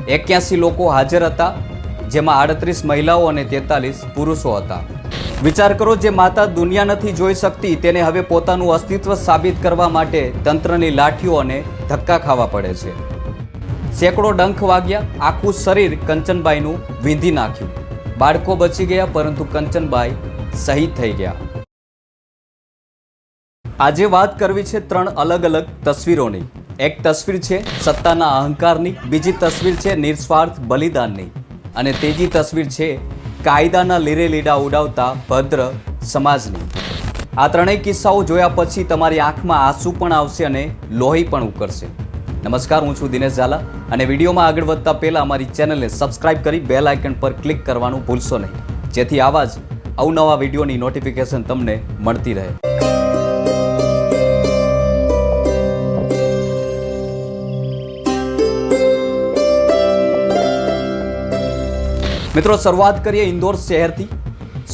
81 લોકો હાજર હતા, જેમાં 38 મહિલાઓ અને 43 પુરુષો હતા. વિચાર કરો, જે માતા દુનિયા નથી જોઈ શકતી તેને હવે પોતાનું અસ્તિત્વ સાબિત કરવા માટે તંત્રની લાઠીઓ અને ધક્કા ખાવા પડે છે. સેંકડો ડંખ વાગ્યા, આખું શરીર કંચનબાઈનું વીંધી નાખ્યું. બાળકો બચી ગયા, પરંતુ કંચનબાઈ શહીદ થઈ ગયા. આજે વાત કરવી છે 3 અલગ અલગ તસવીરોની. એક તસવીર છે સત્તાના અહંકારની, બીજી તસવીર છે નિસ્વાર્થ બલિદાનની, અને ત્રીજી તસવીર છે કાયદાના લીરે લીડા ઉડાવતા ભદ્ર સમાજની. આ ત્રણેય કિસ્સાઓ જોયા પછી તમારી આંખમાં આંસુ પણ આવશે અને લોહી પણ ઉકળશે. નમસ્કાર, હું છું દિનેશ ઝાલા, અને વિડીયોમાં આગળ વધતા પહેલાં અમારી ચેનલને સબસ્ક્રાઇબ કરી બેલ આઇકન પર ક્લિક કરવાનું ભૂલશો નહીં, જેથી આવા જ અવનવા વિડીયોની નોટિફિકેશન તમને મળતી રહે. મિત્રો, શરૂઆત કરીએ ઇન્દોર શહેરથી.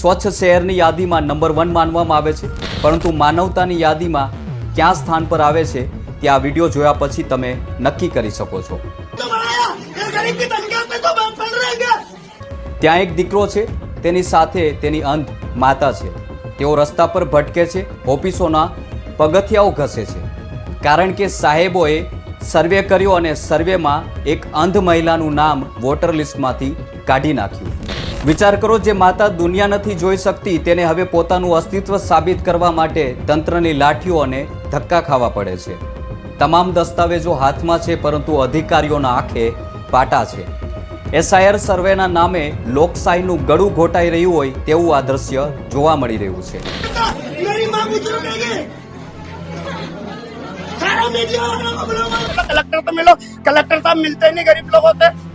સ્વચ્છ શહેરની યાદીમાં નંબર 1 માનવામાં આવે છે, પરંતુ માનવતાની યાદીમાં ક્યાં સ્થાન પર આવે છે તે આ વિડીયો જોયા પછી તમે નક્કી કરી શકો છો. ત્યાં એક દીકરો છે, તેની સાથે તેની અંધ માતા છે. તેઓ રસ્તા પર ભટકે છે, ઓફિસોના પગથિયાઓ ઘસે છે, કારણ કે સાહેબોએ સર્વે કર્યો અને સર્વેમાં એક અંધ મહિલાનું નામ વોટર લિસ્ટમાંથી કાઢી નાખ્યું. વિચાર કરો, જે માતા દુનિયા નથી જોઈ શકતી તેને હવે પોતાનું અસ્તિત્વ સાબિત કરવા માટે તંત્રની લાઠીઓ અને ધક્કા ખાવા પડે છે. તમામ દસ્તાવેજો હાથમાં છે, પરંતુ અધિકારીઓના આંખે પાટા છે. એસઆઈઆર સર્વેના નામે લોકશાહીનું ગળું ઘોટાઈ રહ્યું હોય તેવું આ દ્રશ્ય જોવા મળી રહ્યું છે. कलेक्टर तो मिलो, कलेक्टर साहब मिलते नहीं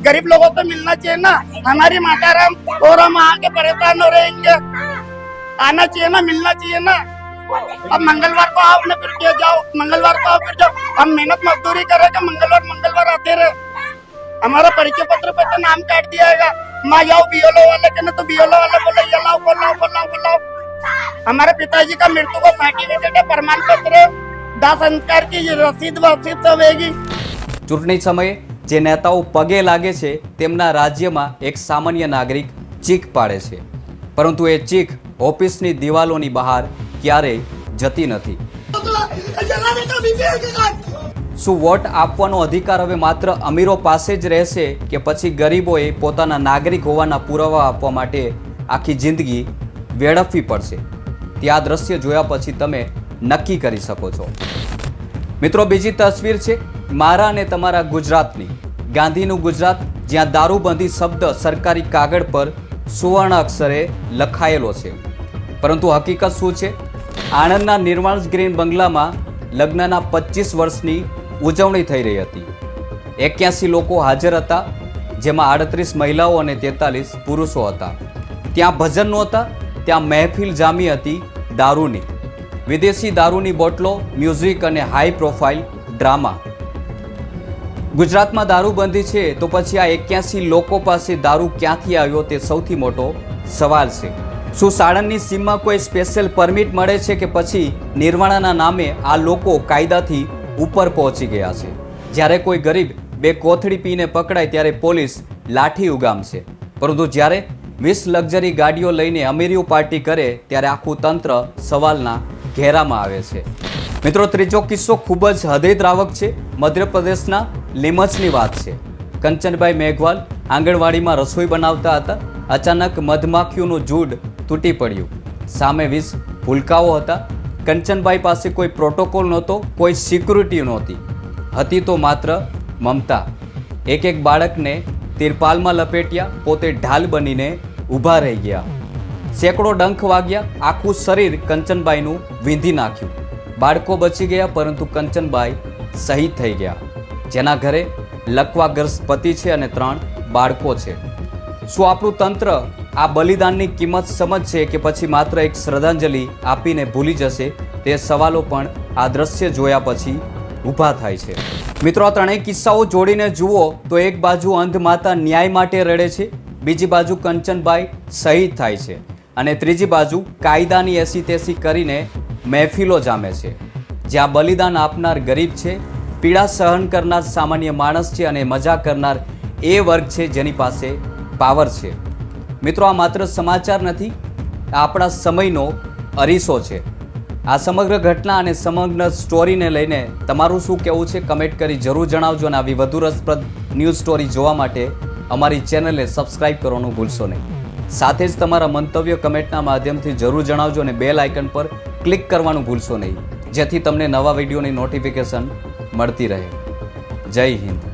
गरीब लोगों से मिलना चाहिए ना. हमारी माताराम और हम आके परेशान हो रहेंगे. आना चाहिए ना, मिलना चाहिए ना. अब मंगलवार को आओ ना, फिर क्या जाओ, मंगलवार को आओ फिर जाओ. हम मेहनत मजदूरी करेंगे, मंगलवार आते रहे. हमारा परिचय पत्र पे तो नाम काट दिया है. माँ जाओ बीएलओ वाले के ना, तो बीएलओ वाले बोले ये लाओ. हमारे पिताजी का मृत्यु का सर्टिफिकेट है, प्रमाण पत्र, दाह संस्कार की रसीद वसीद सब होगी. ચૂંટણી સમયે જે નેતાઓ પગે લાગે છે તેમના રાજ્યમાં એક સામાન્ય નાગરિક ચીખ પાડે છે, પરંતુ એ ચીખ ઓફિસની દિવાલોની બહાર ક્યારેય જતી નથી. શું વોટ આપવાનો અધિકાર હવે માત્ર અમીરો પાસે જ રહેશે, કે પછી ગરીબોએ પોતાના નાગરિક હોવાના પુરાવા આપવા માટે આખી જિંદગી વેડફવી પડશે? તે આ દ્રશ્ય જોયા પછી તમે નક્કી કરી શકો છો. મિત્રો, બીજી તસવીર છે મારા અને તમારા ગુજરાતની. ગાંધીનું ગુજરાત, જ્યાં દારૂબંધી શબ્દ સરકારી કાગળ પર સુવર્ણ અક્ષરે લખાયેલો છે, પરંતુ હકીકત શું છે? આણંદના નિર્વાણ ગ્રીન બંગલામાં લગ્નના 25 વર્ષની ઉજવણી થઈ રહી હતી. 81 લોકો હાજર હતા, જેમાં 38 મહિલાઓ અને 43 પુરુષો હતા. ત્યાં ભજન નહોતા, ત્યાં મહેફિલ જામી હતી દારૂની. વિદેશી દારૂની બોટલો, મ્યુઝિક અને હાઈ પ્રોફાઇલ ડ્રામા. ગુજરાતમાં દારૂબંધી છે, તો પછી આ 81 લોકો પાસે દારૂ ક્યાંથી આવ્યો તે સૌથી મોટો સવાલ છે. શું સાણંદની સીમમાં કોઈ સ્પેશિયલ પરમિટ મળે છે, કે પછી નિર્વાણાના નામે આ લોકો કાયદાથી ઉપર પહોંચી ગયા છે? જ્યારે કોઈ ગરીબ 2 કોથળી પીને પકડાય ત્યારે પોલીસ લાઠી ઉગામશે, પરંતુ જ્યારે 20 લક્ઝરી ગાડીઓ લઈને અમીરીઓ પાર્ટી કરે ત્યારે આખું તંત્ર સવાલના ઘેરામાં આવે છે. મિત્રો, ત્રીજો કિસ્સો ખૂબ જ હૃદયદ્રાવક છે. મધ્યપ્રદેશના લીમચની વાત છે. કંચનબાઈ મેઘવાલ આંગણવાડીમાં રસોઈ બનાવતા હતા. અચાનક મધમાખીઓનું ઝુંડ તૂટી પડ્યું. સામે 20 ભૂલકાઓ હતા. કંચનબાઈ પાસે કોઈ પ્રોટોકોલ નહોતો, કોઈ સિક્યુરિટી નહોતી. હતી તો માત્ર મમતા. એક બાળકને તિરપાલમાં લપેટ્યા, પોતે ઢાલ બનીને ઊભા રહી ગયા. સેંકડો ડંખ વાગ્યા, આખું શરીર કંચનબાઈનું વીંધી નાખ્યું. બાળકો બચી ગયા, પરંતુ કંચનબાઈ શહીદ થઈ ગયા. જેના ઘરે લકવાગ્રસ્ત પતિ છે અને 3 બાળકો છે. શું આપણું તંત્ર આ બલિદાનની કિંમત સમજશે, કે પછી માત્ર એક શ્રદ્ધાંજલિ આપીને ભૂલી જશે? તે સવાલો પણ આ દ્રશ્ય જોયા પછી ઊભા થાય છે. મિત્રો, આ ત્રણેય કિસ્સાઓ જોડીને જુઓ તો એક બાજુ અંધ માતા ન્યાય માટે રડે છે, બીજી બાજુ કંચનબાઈ શહીદ થાય છે, અને ત્રીજી બાજુ કાયદાની એસી તેસી કરીને મહેફિલો જામે છે. જ્યાં બલિદાન આપનાર ગરીબ છે, પીડા સહન કરનાર સામાન્ય માણસ છે, અને મજા કરનાર એ વર્ગ છે જેની પાસે પાવર છે. મિત્રો, આ માત્ર સમાચાર નથી, આ આપણા સમયનો અરીસો છે. આ સમગ્ર ઘટના અને સમગ્ર સ્ટોરીને લઈને તમારું શું કહેવું છે કમેન્ટ કરી જરૂર જણાવજો. અને આવી વધુ રસપ્રદ ન્યૂઝ સ્ટોરી જોવા માટે અમારી ચેનલને સબસ્ક્રાઇબ કરવાનું ભૂલશો નહીં. સાથે જ તમારા મંતવ્ય કમેન્ટના માધ્યમથી જરૂર જણાવજો અને બેલ આઇકન પર ક્લિક કરવાનું ભૂલશો નહીં, જેથી તમને નવા વિડીયોની નોટિફિકેશન મળતી રહે. જય હિન્દ.